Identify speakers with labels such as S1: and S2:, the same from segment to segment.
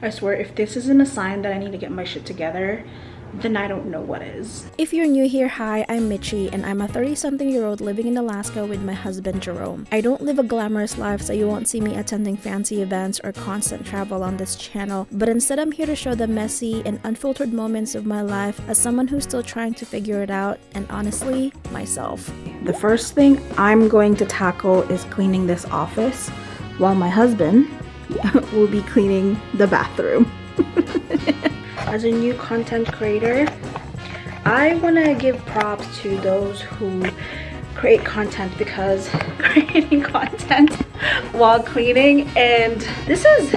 S1: I swear, if this isn't a sign that I need to get my shit together, then I don't know what is.
S2: If you're new here, hi, I'm Michi, and I'm a 30-something-year-old living in Alaska with my husband Jerome. I don't live a glamorous life, so you won't see me attending fancy events or constant travel on this channel, but instead I'm here to show the messy and unfiltered moments of my life as someone who's still trying to figure it out, and honestly, myself.
S1: The first thing I'm going to tackle is cleaning this office, while my husband will be cleaning the bathroom. As a new content creator, I want to give props to those who create content, because creating content while cleaning, and this is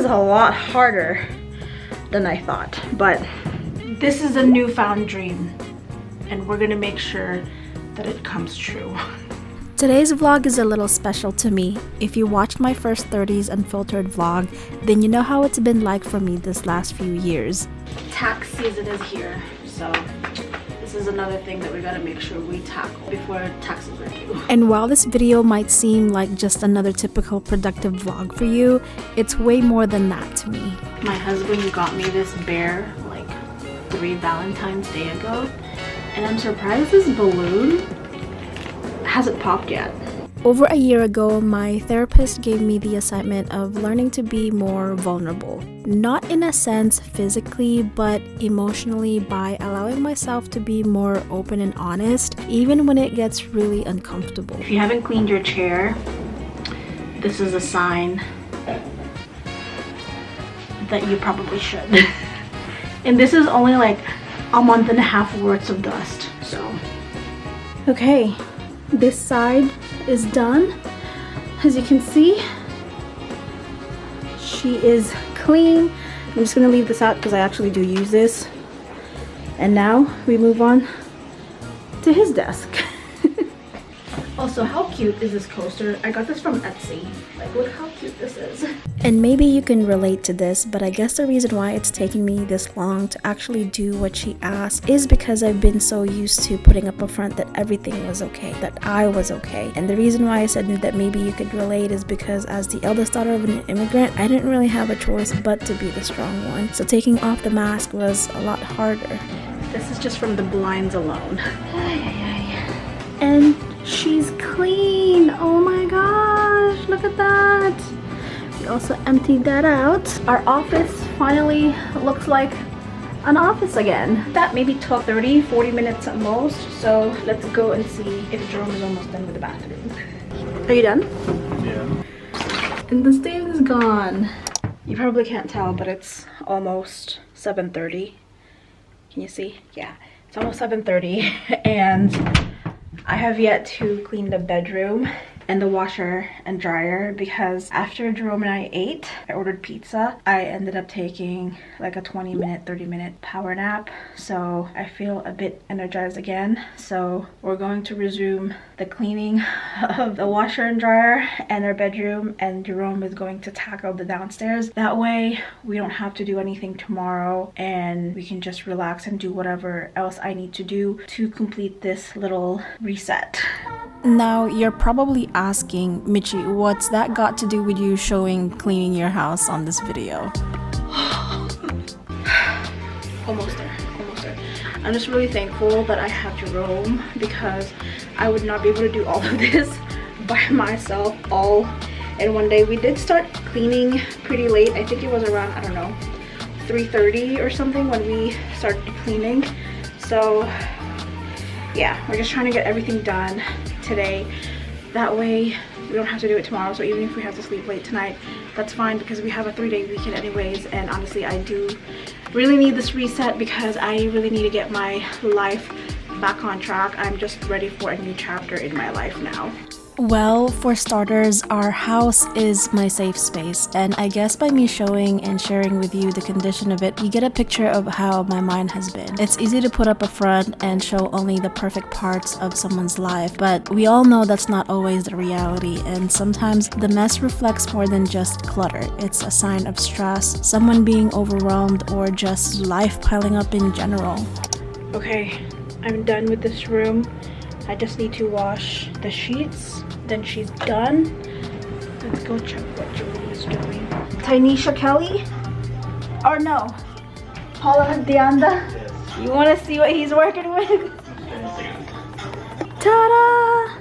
S1: a lot harder than I thought, but this is a newfound dream and we're gonna make sure that it comes true.
S2: Today's vlog is a little special to me. If you watched my first 30s Unfiltered vlog, then you know how it's been like for me this last few years.
S1: Tax season is here, so this is another thing that we gotta make sure we tackle before taxes are due.
S2: And while this video might seem like just another typical productive vlog for you, it's way more than that to me.
S1: My husband got me this bear like 3 Valentine's Day ago, and I'm surprised this balloon hasn't popped yet.
S2: Over a year ago, my therapist gave me the assignment of learning to be more vulnerable. Not in a sense physically, but emotionally, by allowing myself to be more open and honest, even when it gets really uncomfortable.
S1: If you haven't cleaned your chair, this is a sign that you probably should. And this is only like a month and a half worth of dust, so. Okay, this side is done. As you can see, she is clean. I'm just gonna leave this out because I actually do use this. And now we move on to his desk. Also, how cute is this coaster? I got this from Etsy. Like, look how cute this is.
S2: And maybe you can relate to this, but I guess the reason why it's taking me this long to actually do what she asked is because I've been so used to putting up a front that everything was okay, that I was okay. And the reason why I said that maybe you could relate is because as the eldest daughter of an immigrant, I didn't really have a choice but to be the strong one. So taking off the mask was a lot harder.
S1: This is just from the blinds alone. And she's clean. Oh my gosh, look at that. We also emptied that out. Our office finally looks like an office again. That maybe 12:30, 40 minutes at most. So let's go and see if Jerome is almost done with the bathroom. Are you done?
S3: Yeah.
S1: And the stain is gone. You probably can't tell, but it's almost 7:30. Can you see? Yeah, it's almost 7:30 and I have yet to clean the bedroom and the washer and dryer because after Jerome and I ate, I ordered pizza. I ended up taking like a 20-minute, 30-minute power nap. So I feel a bit energized again. So we're going to resume the cleaning of the washer and dryer and our bedroom, and Jerome is going to tackle the downstairs. That way we don't have to do anything tomorrow and we can just relax and do whatever else I need to do to complete this little reset.
S2: Now, you're probably asking, Michi, what's that got to do with you showing cleaning your house on this video?
S1: Almost there, almost there. I'm just really thankful that I have Jerome because I would not be able to do all of this by myself all in one day. We did start cleaning pretty late. I think it was around, I don't know, 3:30 or something when we started cleaning. So yeah, we're just trying to get everything done today. That way we don't have to do it tomorrow. So even if we have to sleep late tonight, that's fine because we have a 3-day weekend anyways. And honestly, I do really need this reset because I really need to get my life back on track. I'm just ready for a new chapter in my life now.
S2: Well, for starters, our house is my safe space, and I guess by me showing and sharing with you the condition of it, you get a picture of how my mind has been. It's easy to put up a front and show only the perfect parts of someone's life, but we all know that's not always the reality, and sometimes the mess reflects more than just clutter. It's a sign of stress, someone being overwhelmed, or just life piling up in general.
S1: Okay, I'm done with this room. I just need to wash the sheets, then she's done. Let's go check what Jerome is doing. Tynesha Kelly? Or no? Paula Deanda?
S3: Yes.
S1: You want to see what he's working with? Ta-da!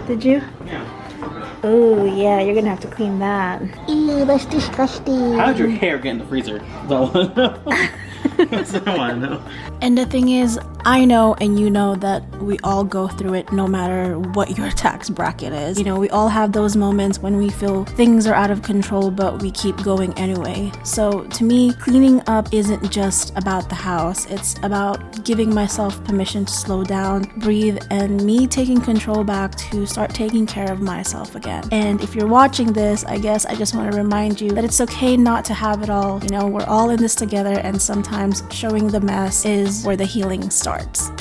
S1: Did you?
S3: Yeah.
S1: Oh yeah, you're gonna have to clean that. Ew, that's disgusting.
S3: How did your hair get in the freezer? That's what I want to know.
S2: And the thing is, I know and you know that we all go through it no matter what your tax bracket is. You know, we all have those moments when we feel things are out of control, but we keep going anyway. So to me, cleaning up isn't just about the house. It's about giving myself permission to slow down, breathe, and me taking control back to start taking care of myself again. And if you're watching this, I guess I just want to remind you that it's okay not to have it all. You know, we're all in this together, and sometimes showing the mess is where the healing starts.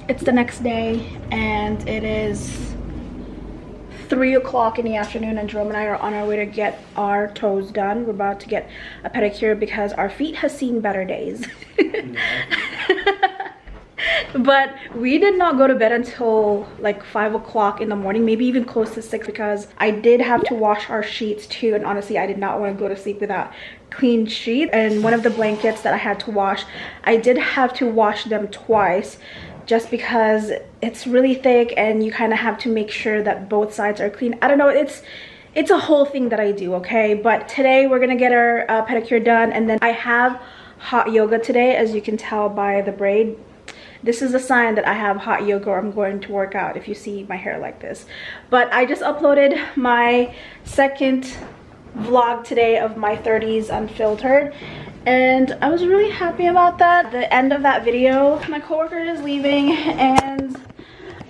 S1: It's the next day and it is 3 o'clock in the afternoon, and Jerome and I are on our way to get our toes done. We're about to get a pedicure because our feet has seen better days. But we did not go to bed until like 5 o'clock in the morning, maybe even close to 6, because I did have to wash our sheets too, and honestly I did not want to go to sleep without clean sheet. And one of the blankets that I had to wash, I did have to wash them twice just because it's really thick and you kind of have to make sure that both sides are clean. I don't know, it's a whole thing that I do, okay? But today we're gonna get our pedicure done, and then I have hot yoga today, as you can tell by the braid. This is a sign that I have hot yoga or I'm going to work out if you see my hair like this. But I just uploaded my second vlog today of my 30s Unfiltered, and I was really happy about that. The end of that video, my coworker is leaving and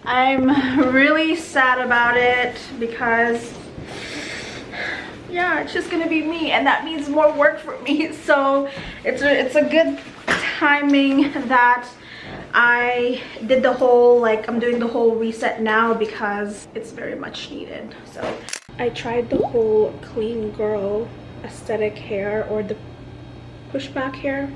S1: I'm really sad about it because yeah, it's just gonna be me, and that means more work for me. So it's a good timing that I did the whole, like, I'm doing the whole reset now because it's very much needed. So I tried the whole clean girl aesthetic hair, or the pushback hair,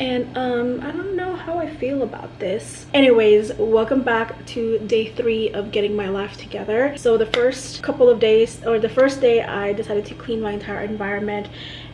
S1: and I don't know how I feel about this. Anyways, welcome back to day 3 of getting my life together. So the first couple of days, or the first day, I decided to clean my entire environment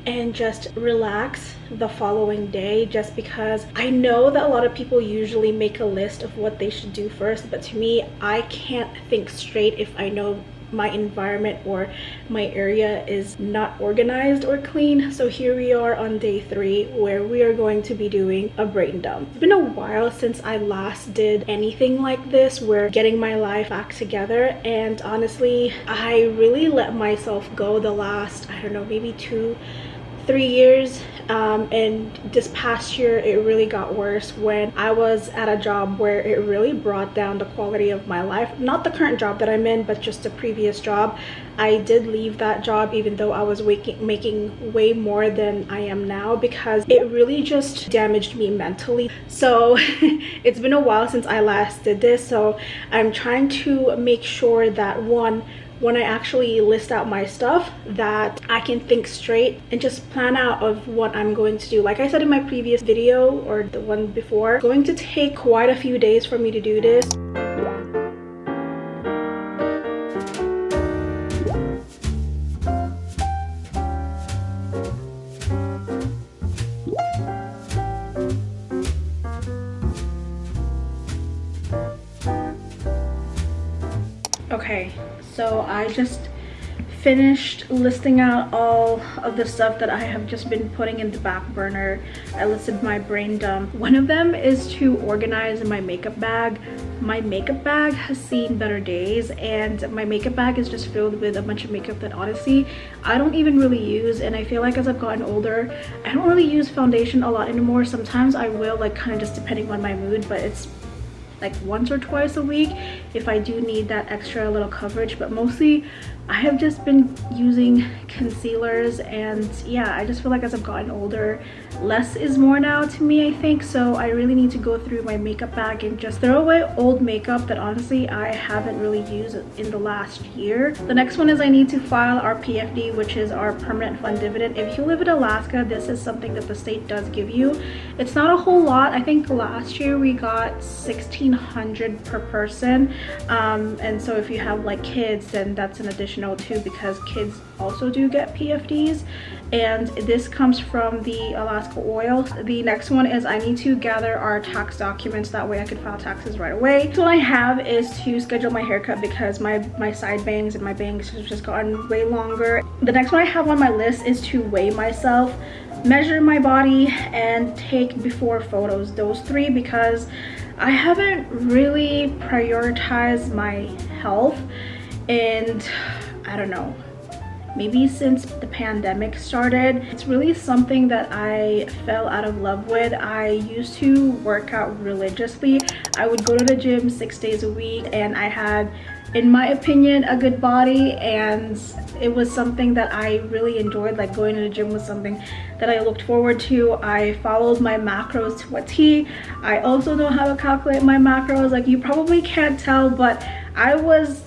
S1: and just relax the following day, just because I know that a lot of people usually make a list of what they should do first, but to me, I can't think straight if I know my environment or my area is not organized or clean. So here we are on day 3, where we are going to be doing a brain dump. It's been a while since I last did anything like this, where getting my life back together, and honestly I really let myself go the last, I don't know, maybe 2-3 years, and this past year it really got worse when I was at a job where it really brought down the quality of my life. Not the current job that I'm in, but just the previous job. I did leave that job even though I was making way more than I am now, because it really just damaged me mentally. So it's been a while since I last did this, so I'm trying to make sure that when I actually list out my stuff, that I can think straight and just plan out of what I'm going to do. Like I said in my previous video, or the one before, it's going to take quite a few days for me to do this. Okay, so I just finished listing out all of the stuff that I have just been putting in the back burner. I listed my brain dump. One of them is to organize my makeup bag. My makeup bag has seen better days, and my makeup bag is just filled with a bunch of makeup that honestly I don't even really use. And I feel like as I've gotten older, I don't really use foundation a lot anymore. Sometimes I will, like, kind of just depending on my mood, but it's like once or twice a week if I do need that extra little coverage. But mostly I have just been using concealers, and yeah, I just feel like as I've gotten older, less is more now to me, I think. So I really need to go through my makeup bag and just throw away old makeup that honestly I haven't really used in the last year. The next one is I need to file our PFD, which is our permanent fund dividend. If you live in Alaska, this is something that the state does give you. It's not a whole lot. I think last year we got $1,600 per person, and so if you have like kids, then that's an additional additional too, because kids also do get PFDs, and this comes from the Alaska oil. The next one is I need to gather our tax documents, that way I can file taxes right away. So what I have is to schedule my haircut because my side bangs and my bangs have just gotten way longer. The next one I have on my list is to weigh myself, measure my body, and take before photos. Those three, because I haven't really prioritized my health, and I don't know, maybe since the pandemic started, it's really something that I fell out of love with. I used to work out religiously. I would go to the gym 6 days a week, and I had, in my opinion, a good body, and it was something that I really enjoyed. Like, going to the gym was something that I looked forward to. I followed my macros to a T. I also know how to calculate my macros. Like, you probably can't tell, but I was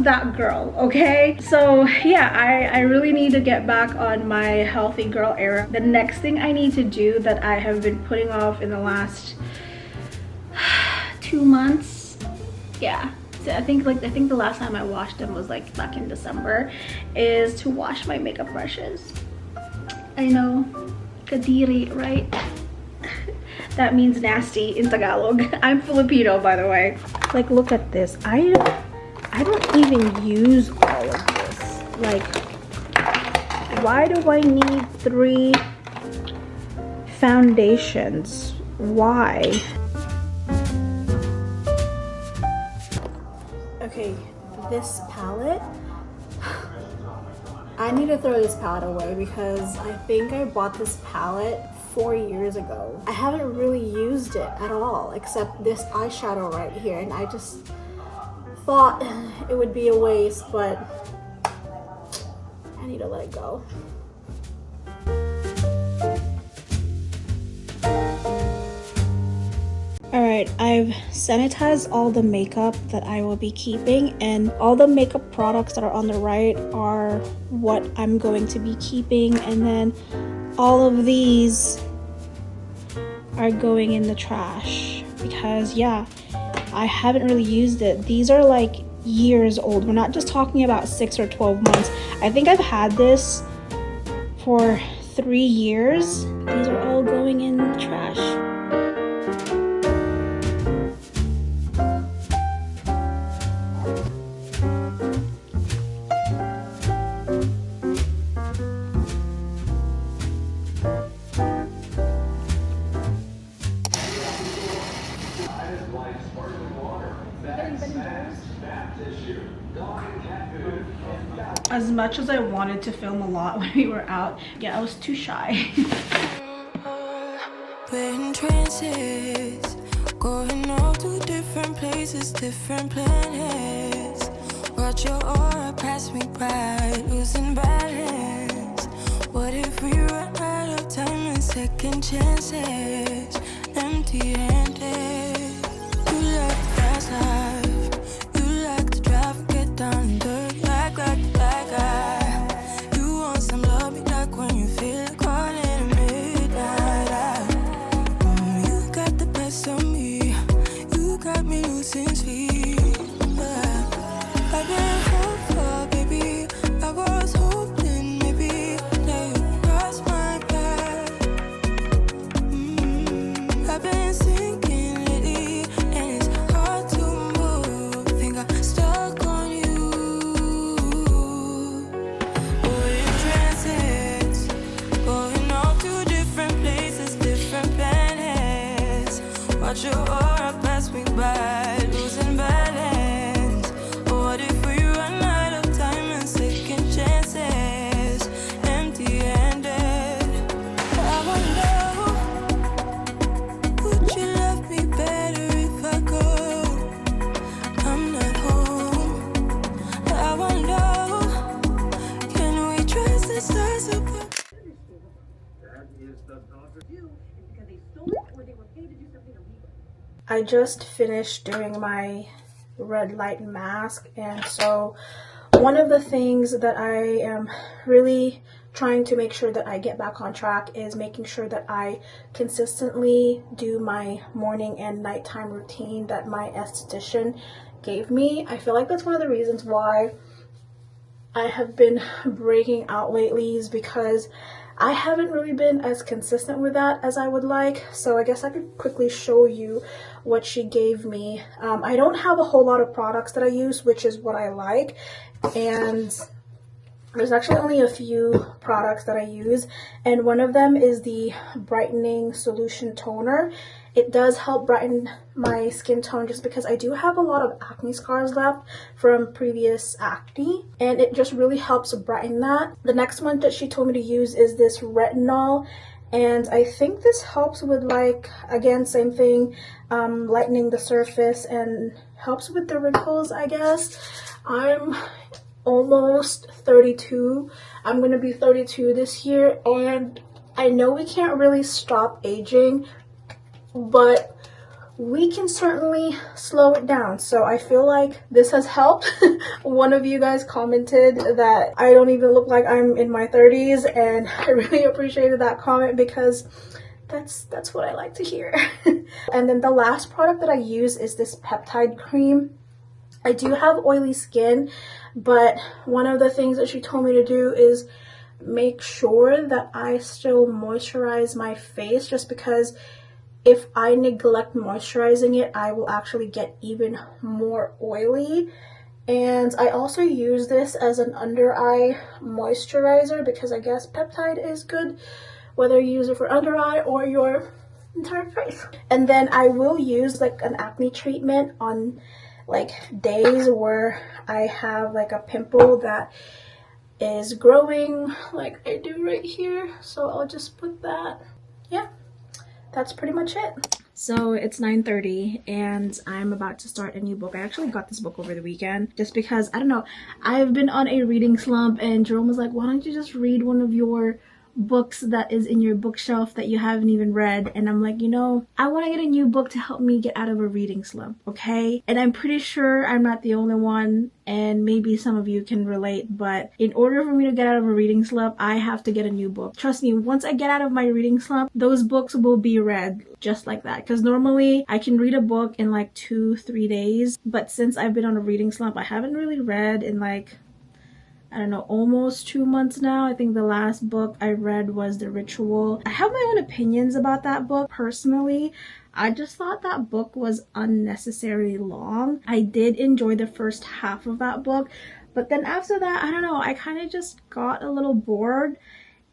S1: that girl, okay? So yeah, I really need to get back on my healthy girl era. The next thing I need to do that I have been putting off in the last 2 months, yeah, I think the last time I washed them was like back in December, is to wash my makeup brushes. I know, kadiri, right? That means nasty in Tagalog. I'm Filipino, by the way. Like, look at this. I don't even use all of this. Like, why do I need 3 foundations? Why? Okay, this palette, I need to throw this palette away because I think I bought this palette 4 years ago. I haven't really used it at all, except this eyeshadow right here, and I just thought it would be a waste, but I need to let it go. Alright, I've sanitized all the makeup that I will be keeping, and all the makeup products that are on the right are what I'm going to be keeping, and then all of these are going in the trash because, yeah, I haven't really used it. These are like years old. We're not just talking about 6 or 12 months. I think I've had this for 3 years. These are all going in the trash. As much as I wanted to film a lot when we were out, yeah, I was too shy.
S4: We're in trances, going all to different places, different planets. Watch your aura pass me by, losing balance. What if we run out of time and second chances? Empty-handed. You like the fast life, you like to drive and get down and dirty, like the bad guy. You want some love, me like when you feel like calling at midnight. You got the best of me, you got me losing sleep. I've been hopeful, baby, I was hoping maybe that you cross my path. I've been sinking lately, and it's hard to move. Think I'm stuck on you. We're in trances, going all to different places, different planets. Watch your aura pass me by, losing balance. What if we run out of time and second chances? Empty-handed. I wonder, would you love me better if I go? I'm not home. I wonder, can we trust the stars above?
S1: I just finished doing my red light mask, and so one of the things that I am really trying to make sure that I get back on track is making sure that I consistently do my morning and nighttime routine that my esthetician gave me. I feel like that's one of the reasons why I have been breaking out lately is because I haven't really been as consistent with that as I would like. So I guess I could quickly show you what she gave me. I don't have a whole lot of products that I use, which is what I like. And there's actually only a few products that I use, and one of them is the brightening solution toner. It does help brighten my skin tone just because I do have a lot of acne scars left from previous acne, and it just really helps brighten that. The next one that she told me to use is this retinol, and I think this helps with, like, again, same thing, lightening the surface and helps with the wrinkles, I guess. I'm almost 32. I'm gonna be 32 this year, and I know we can't really stop aging, but we can certainly slow it down. So I feel like this has helped. One of you guys commented that I don't even look like I'm in my 30s, and I really appreciated that comment because that's what I like to hear. And then the last product that I use is this peptide cream. I do have oily skin, but one of the things that she told me to do is make sure that I still moisturize my face, just because if I neglect moisturizing it, I will actually get even more oily. And I also use this as an under eye moisturizer because I guess peptide is good whether you use it for under eye or your entire face. And then I will use like an acne treatment on like days where I have like a pimple that is growing like I do right here. So I'll just put that. Yeah, that's pretty much it. So it's 9:30 and I'm about to start a new book. I actually got this book over the weekend just because, I don't know, I've been on a reading slump, and Jerome was like, why don't you just read one of your books that is in your bookshelf that you haven't even read? And I'm like, you know, I want to get a new book to help me get out of a reading slump, okay? And I'm pretty sure I'm not the only one, and maybe some of you can relate, but in order for me to get out of a reading slump, I have to get a new book. Trust me, once I get out of my reading slump, those books will be read just like that, because normally I can read a book in like 2-3 days, but since I've been on a reading slump, I haven't really read in like, I don't know, almost 2 months now. I think the last book I read was The Ritual. I have my own opinions about that book. Personally, I just thought that book was unnecessarily long. I did enjoy the first half of that book, but then after that, I don't know, I kind of just got a little bored,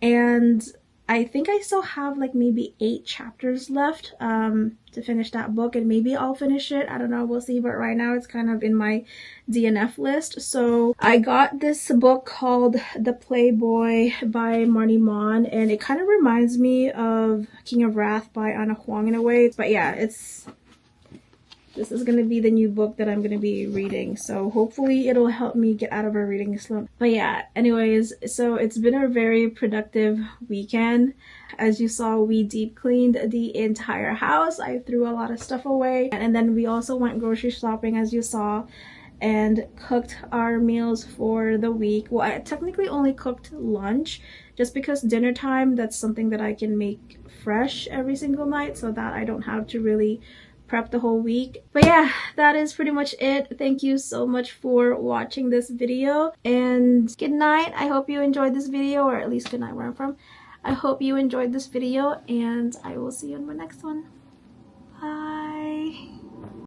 S1: and I think I still have like maybe 8 chapters left to finish that book, and maybe I'll finish it. I don't know, we'll see, but right now it's kind of in my DNF list. So I got this book called The Playboy by Marnie Mon, and it kind of reminds me of King of Wrath by Anna Huang in a way. But yeah, this is going to be the new book that I'm going to be reading, so hopefully it'll help me get out of a reading slump. But yeah, anyways, so it's been a very productive weekend. As you saw, we deep cleaned the entire house. I threw a lot of stuff away, and then we also went grocery shopping, as you saw, and cooked our meals for the week. Well, I technically only cooked lunch just because dinner time, that's something that I can make fresh every single night so that I don't have to really prep the whole week. But yeah, that is pretty much it. Thank you so much for watching this video, and good night. I hope you enjoyed this video, or at least good night where I'm from. I hope you enjoyed this video, and I will see you in my next one. Bye.